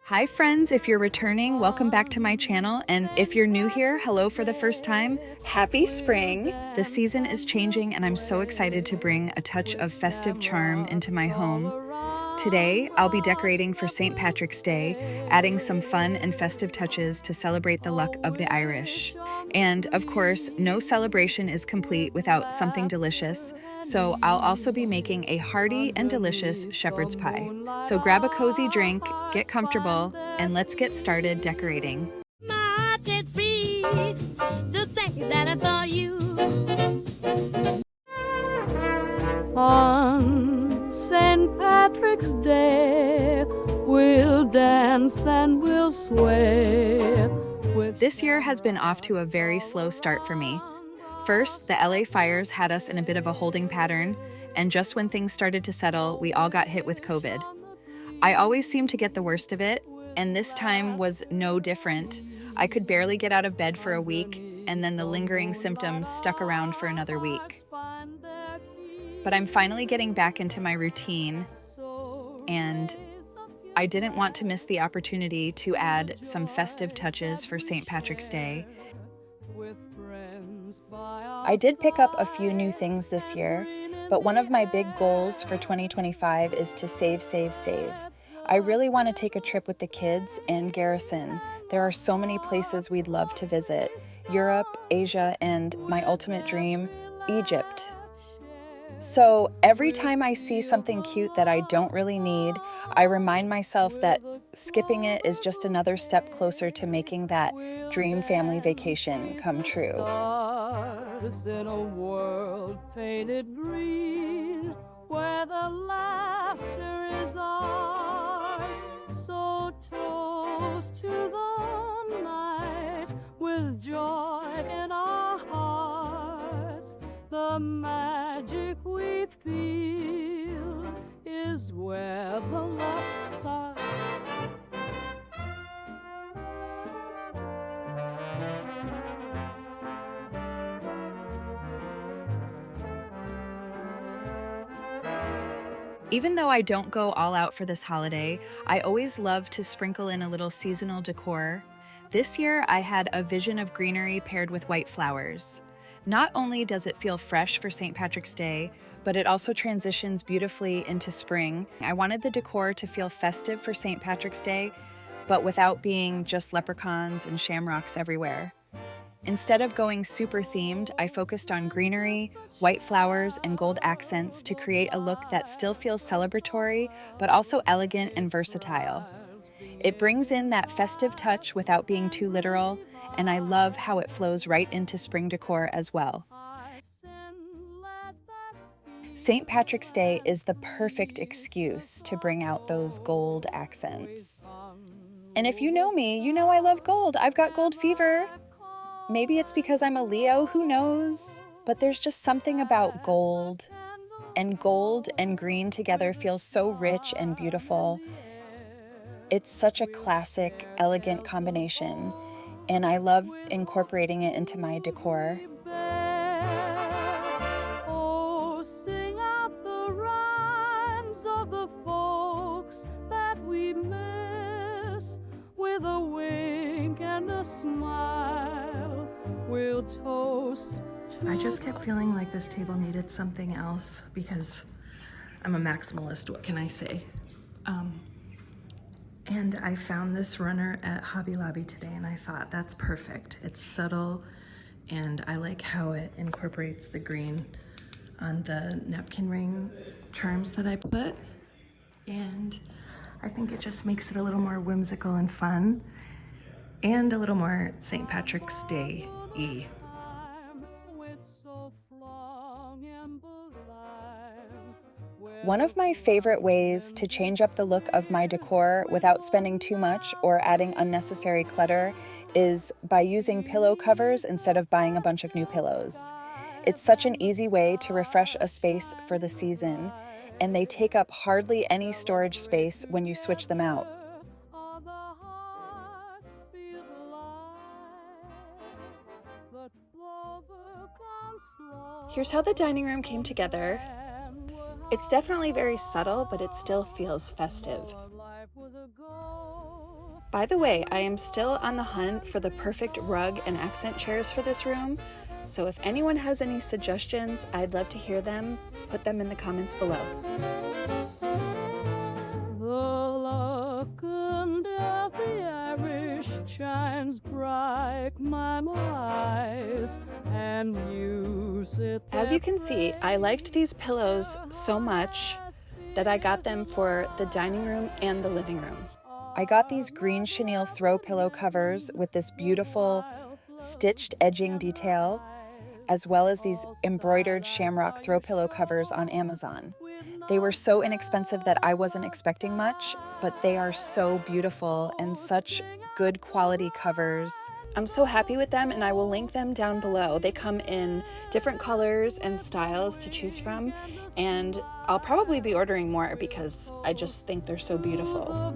Hi friends, if you're returning, welcome back to my channel, and if you're new here, hello for the first time, happy spring! The season is changing and I'm so excited to bring a touch of festive charm into my home. Today, I'll be decorating for St. Patrick's Day, adding some fun and festive touches to celebrate the luck of the Irish. And of course, no celebration is complete without something delicious, so I'll also be making a hearty and delicious shepherd's pie. So grab a cozy drink, get comfortable, and let's get started decorating. My heart did beat to say that I saw you. On St. Patrick's Day, we'll dance and we'll sway. This year has been off to a very slow start for me. First, the LA fires had us in a bit of a holding pattern, and just when things started to settle, we all got hit with COVID. I always seem to get the worst of it, and this time was no different. I could barely get out of bed for a week, and then the lingering symptoms stuck around for another week. But I'm finally getting back into my routine, and I didn't want to miss the opportunity to add some festive touches for St. Patrick's Day. I did pick up a few new things this year, but one of my big goals for 2025 is to save, save, save. I really want to take a trip with the kids and Garrison. There are so many places we'd love to visit: Europe, Asia, and my ultimate dream, Egypt. So every time I see something cute that I don't really need, I remind myself that skipping it is just another step closer to making that dream family vacation come true. In a world painted green, where the laughter is ours, so toast to the night with joy in our hearts. The magic we feel is where the love starts. Even though I don't go all out for this holiday, I always love to sprinkle in a little seasonal decor. This year, I had a vision of greenery paired with white flowers. Not only does it feel fresh for St. Patrick's Day, but it also transitions beautifully into spring. I wanted the decor to feel festive for St. Patrick's Day, but without being just leprechauns and shamrocks everywhere. Instead of going super themed, I focused on greenery, white flowers, and gold accents to create a look that still feels celebratory, but also elegant and versatile. It brings in that festive touch without being too literal, and I love how it flows right into spring decor as well. St. Patrick's Day is the perfect excuse to bring out those gold accents. And if you know me, you know I love gold. I've got gold fever. Maybe it's because I'm a Leo, who knows? But there's just something about gold and green together feels so rich and beautiful. It's such a classic, elegant combination, and I love incorporating it into my decor. Oh, sing out the rhymes of the folks that we miss. With a wink and a smile, we'll toast. I just kept feeling like this table needed something else because I'm a maximalist, what can I say? And I found this runner at Hobby Lobby today and I thought that's perfect. It's subtle and I like how it incorporates the green on the napkin ring charms that I put. And I think it just makes it a little more whimsical and fun and a little more St. Patrick's Day-y. One of my favorite ways to change up the look of my decor without spending too much or adding unnecessary clutter is by using pillow covers instead of buying a bunch of new pillows. It's such an easy way to refresh a space for the season, and they take up hardly any storage space when you switch them out. Here's how the dining room came together. It's definitely very subtle, but it still feels festive. By the way, I am still on the hunt for the perfect rug and accent chairs for this room, so if anyone has any suggestions, I'd love to hear them. Put them in the comments below. Shines bright, my eyes, and you sit. As you can see, I liked these pillows so much that I got them for the dining room and the living room. I got these green chenille throw pillow covers with this beautiful stitched edging detail, as well as these embroidered shamrock throw pillow covers on Amazon. They were so inexpensive that I wasn't expecting much, but they are so beautiful and such good quality covers. I'm so happy with them, and I will link them down below. They come in different colors and styles to choose from, and I'll probably be ordering more because I just think they're so beautiful.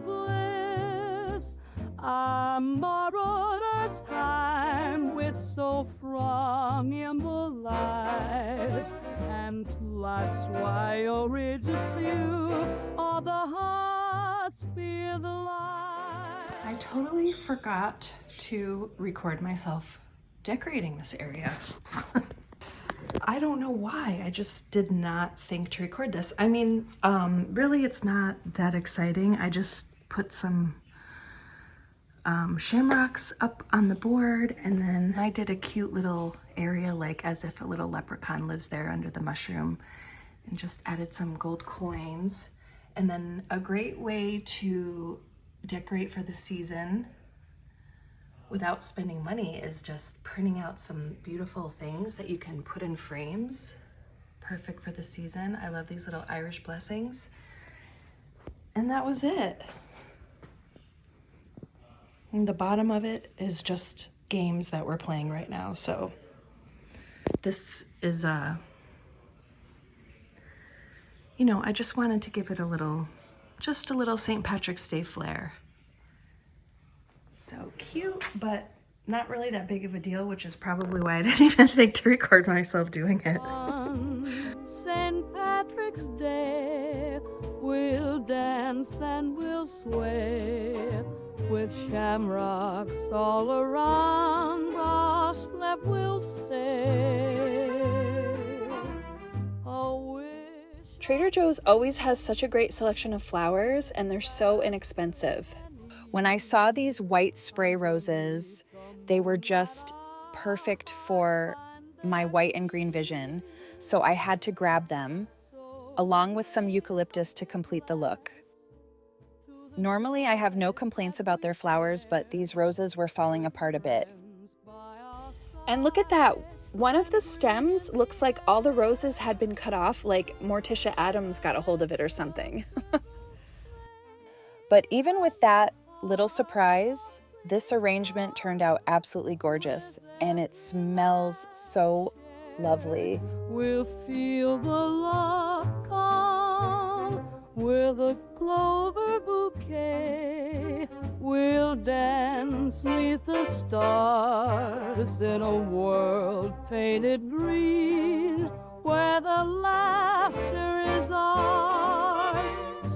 I borrowed a time with so from lies, and that's why I reaches you, all the hearts feel the light. I totally forgot to record myself decorating this area. I don't know why. I just did not think to record this. I mean, really it's not that exciting. I just put some shamrocks up on the board, and then I did a cute little area like as if a little leprechaun lives there under the mushroom, and just added some gold coins. And then a great way to decorate for the season without spending money is just printing out some beautiful things that you can put in frames. Perfect for the season. I love these little Irish blessings. And that was it. And the bottom of it is just games that we're playing right now. So this is you know, I just wanted to give it a little, just a little St. Patrick's Day flair. So cute, but not really that big of a deal, which is probably why I didn't even think to record myself doing it. On St. Patrick's Day, we'll dance and we'll sway, with shamrocks all around us, that we'll stay. Trader Joe's always has such a great selection of flowers, and they're so inexpensive. When I saw these white spray roses, they were just perfect for my white and green vision, so I had to grab them, along with some eucalyptus to complete the look. Normally, I have no complaints about their flowers, but these roses were falling apart a bit. And look at that! One of the stems looks like all the roses had been cut off, like Morticia Addams got a hold of it or something. But even with that little surprise, this arrangement turned out absolutely gorgeous, and it smells so lovely. We'll feel the love come with a clover bouquet. We'll dance neath the stars in a world painted green, where the laughter is ours.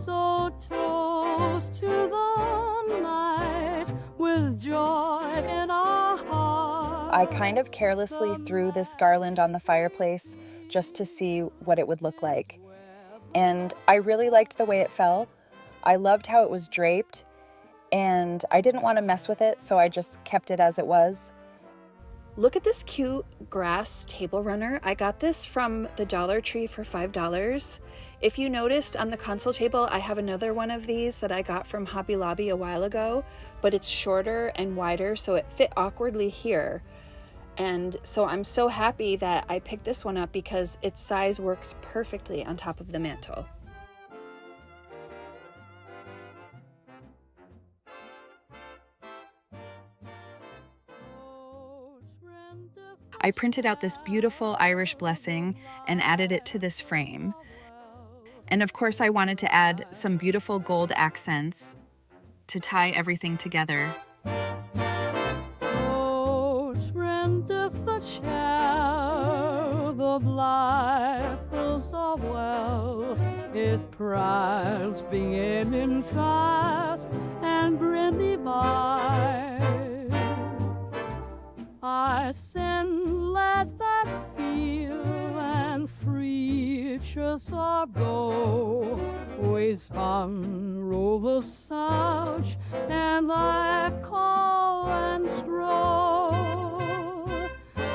So toast to the night with joy in our hearts. I kind of carelessly threw this garland on the fireplace just to see what it would look like. And I really liked the way it fell. I loved how it was draped, and I didn't want to mess with it, so I just kept it as it was. Look at this cute grass table runner. I got this from the Dollar Tree for $5. If you noticed on the console table, I have another one of these that I got from Hobby Lobby a while ago, but it's shorter and wider, so it fit awkwardly here. And so I'm so happy that I picked this one up because its size works perfectly on top of the mantle. I printed out this beautiful Irish blessing and added it to this frame. And of course I wanted to add some beautiful gold accents to tie everything together. Of life so well, it prides being in trust and bring the go. We unroll the slouch and I call and scroll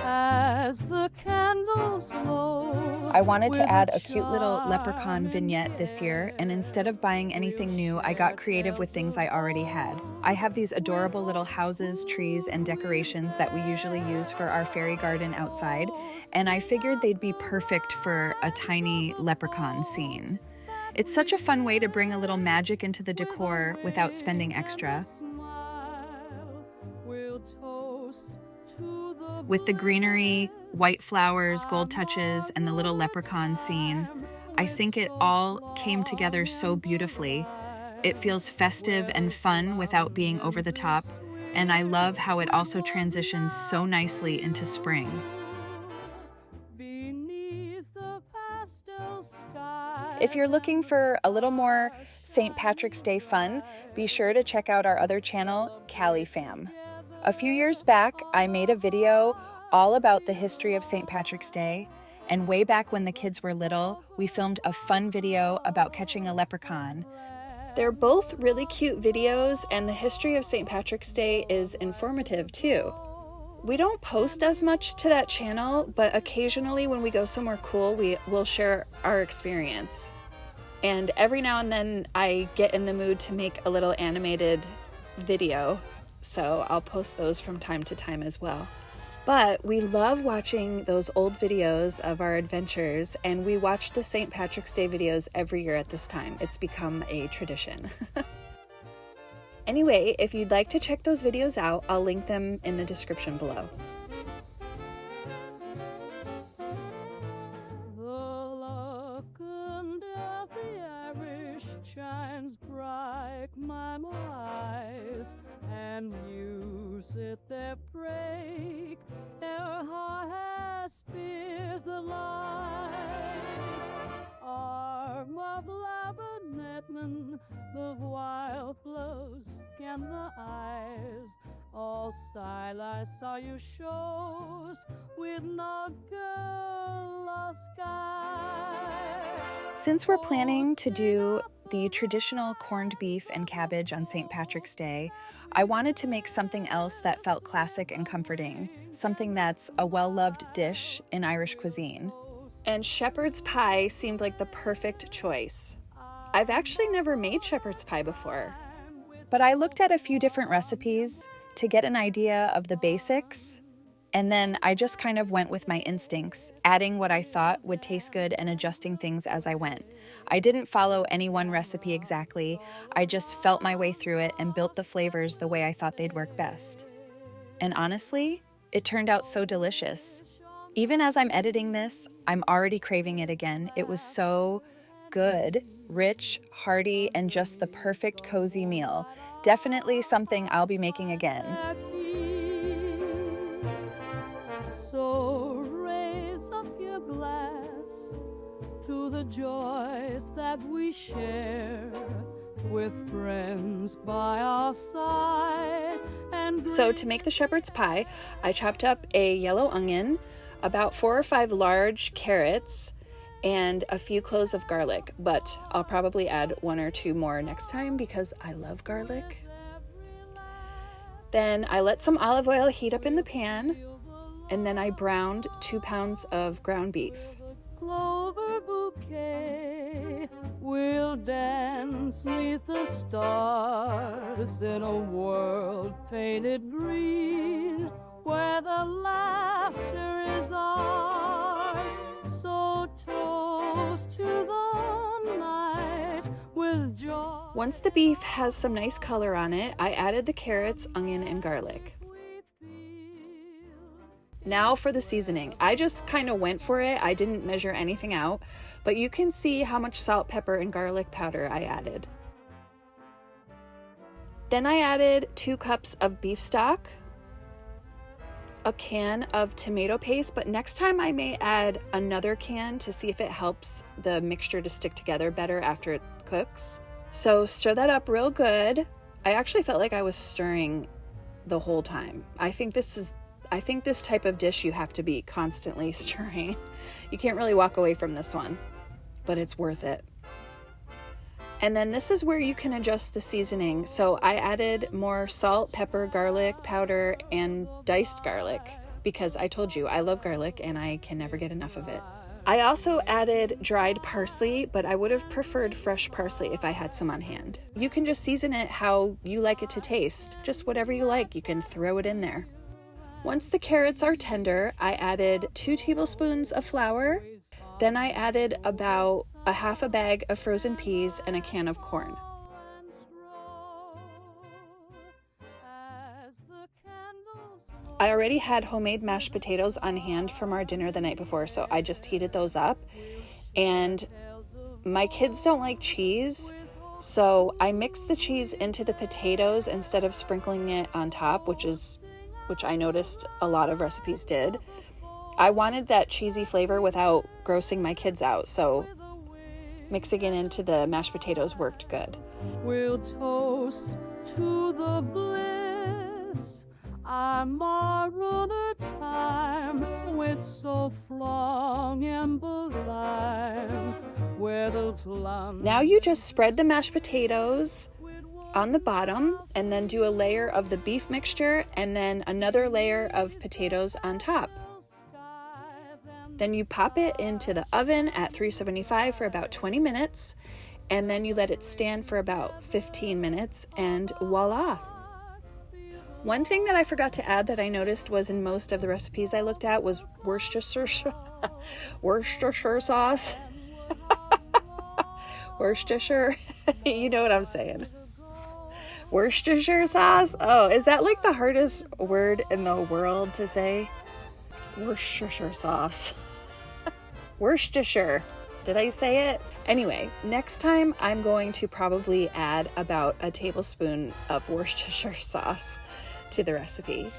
as the candles glow. I wanted to add a cute little leprechaun vignette this year, and instead of buying anything new, I got creative with things I already had. I have these adorable little houses, trees, and decorations that we usually use for our fairy garden outside, and I figured they'd be perfect for a tiny leprechaun scene. It's such a fun way to bring a little magic into the decor without spending extra. With the greenery, white flowers, gold touches, and the little leprechaun scene, I think it all came together so beautifully. It feels festive and fun without being over the top, and I love how it also transitions so nicely into spring. If you're looking for a little more St. Patrick's Day fun, be sure to check out our other channel, CaliFam. A few years back, I made a video all about the history of St. Patrick's Day, and way back when the kids were little, we filmed a fun video about catching a leprechaun. They're both really cute videos, and the history of St. Patrick's Day is informative too. We don't post as much to that channel, but occasionally when we go somewhere cool, we'll share our experience. And every now and then I get in the mood to make a little animated video, so I'll post those from time to time as well. But we love watching those old videos of our adventures, and we watch the St. Patrick's Day videos every year at this time. It's become a tradition. Anyway, if you'd like to check those videos out, I'll link them in the description below. Shines bright, my eyes, and you sit there break their hearts with the lies. Arm of laburnetman, the wild blows and the eyes, all silence saw you shows with no girl or sky. Since we're planning to do the traditional corned beef and cabbage on St. Patrick's Day, I wanted to make something else that felt classic and comforting, something that's a well-loved dish in Irish cuisine. And shepherd's pie seemed like the perfect choice. I've actually never made shepherd's pie before, but I looked at a few different recipes to get an idea of the basics, and then I just kind of went with my instincts, adding what I thought would taste good and adjusting things as I went. I didn't follow any one recipe exactly. I just felt my way through it and built the flavors the way I thought they'd work best. And honestly, it turned out so delicious. Even as I'm editing this, I'm already craving it again. It was so good, rich, hearty, and just the perfect cozy meal. Definitely something I'll be making again. So raise up your glass to the joys that we share with friends by our side. So to make the shepherd's pie, I chopped up a yellow onion, about 4 or 5 large carrots, and a few cloves of garlic, but I'll probably add 1 or 2 more next time because I love garlic. Then I let some olive oil heat up in the pan, and then I browned 2 pounds of ground beef. Clover bouquet will dance neath the stars in a world painted green where the laughter is ours. So toast to the night with joy. Once the beef has some nice color on it, I added the carrots, onion, and garlic. Now for the seasoning. I just kind of went for it. I didn't measure anything out, but you can see how much salt, pepper, and garlic powder I added. Then I added 2 cups of beef stock, a can of tomato paste, but next time I may add another can to see if it helps the mixture to stick together better after it cooks. So stir that up real good. I actually felt like I was stirring the whole time. I think this type of dish you have to be constantly stirring. You can't really walk away from this one. but it's worth it. And then this is where you can adjust the seasoning. So I added more salt, pepper, garlic powder, and diced garlic because I told you I love garlic and I can never get enough of it. I also added dried parsley, but I would have preferred fresh parsley if I had some on hand. You can just season it how you like it to taste. Just whatever you like, you can throw it in there. Once the carrots are tender, I added 2 tablespoons of flour. Then I added about a half a bag of frozen peas and a can of corn. I already had homemade mashed potatoes on hand from our dinner the night before, so I just heated those up. And my kids don't like cheese, so I mixed the cheese into the potatoes instead of sprinkling it on top, which I noticed a lot of recipes did. I wanted that cheesy flavor without grossing my kids out, so mixing it into the mashed potatoes worked good. We'll toast to the bliss our mariner time with so long and blind, where the Now you just spread the mashed potatoes on the bottom and then do a layer of the beef mixture and then another layer of potatoes on top. Then you pop it into the oven at 375 for about 20 minutes, and then you let it stand for about 15 minutes, and voila. One thing that I forgot to add that I noticed was in most of the recipes I looked at was Worcestershire sauce. Worcestershire, you know what I'm saying. Worcestershire sauce. Oh, is that like the hardest word in the world to say? Worcestershire sauce. Worcestershire. Did I say it? Anyway, next time I'm going to probably add about a tablespoon of Worcestershire sauce to the recipe.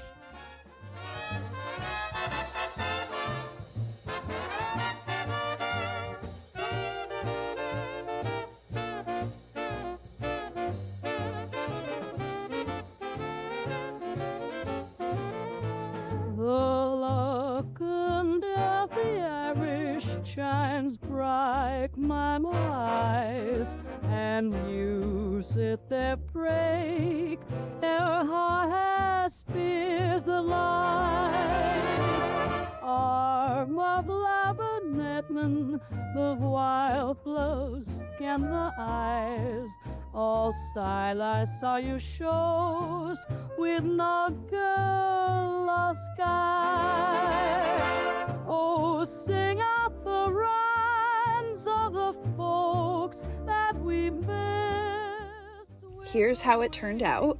Shines bright, my eyes, and you sit there break her heart has speared the lies. Arm of laburnetman, the wild blows scan the eyes. All silent I saw you shows with no girl or sky. Oh, sing out the rhymes of the folks that we miss. Here's how it turned out.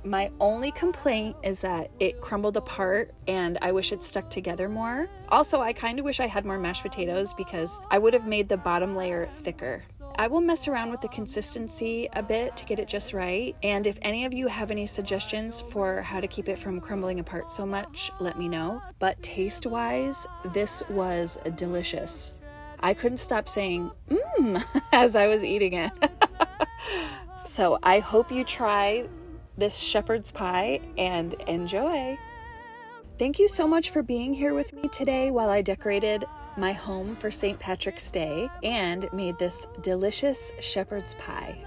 My only complaint is that it crumbled apart and I wish it stuck together more. Also, I kind of wish I had more mashed potatoes because I would have made the bottom layer thicker. I will mess around with the consistency a bit to get it just right. And if any of you have any suggestions for how to keep it from crumbling apart so much, let me know. But taste-wise, this was delicious. I couldn't stop saying, mmm, as I was eating it. So I hope you try this shepherd's pie and enjoy. Thank you so much for being here with me today while I decorated my home for St. Patrick's Day and made this delicious shepherd's pie.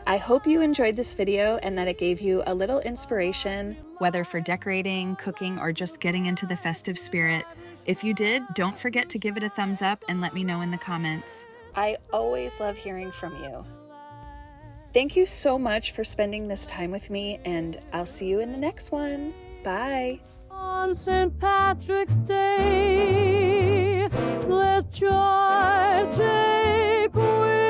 I hope you enjoyed this video and that it gave you a little inspiration, whether for decorating, cooking, or just getting into the festive spirit. If you did, don't forget to give it a thumbs up and let me know in the comments. I always love hearing from you. Thank you so much for spending this time with me, and I'll see you in the next one. Bye. On St. Patrick's Day, let joy take wing.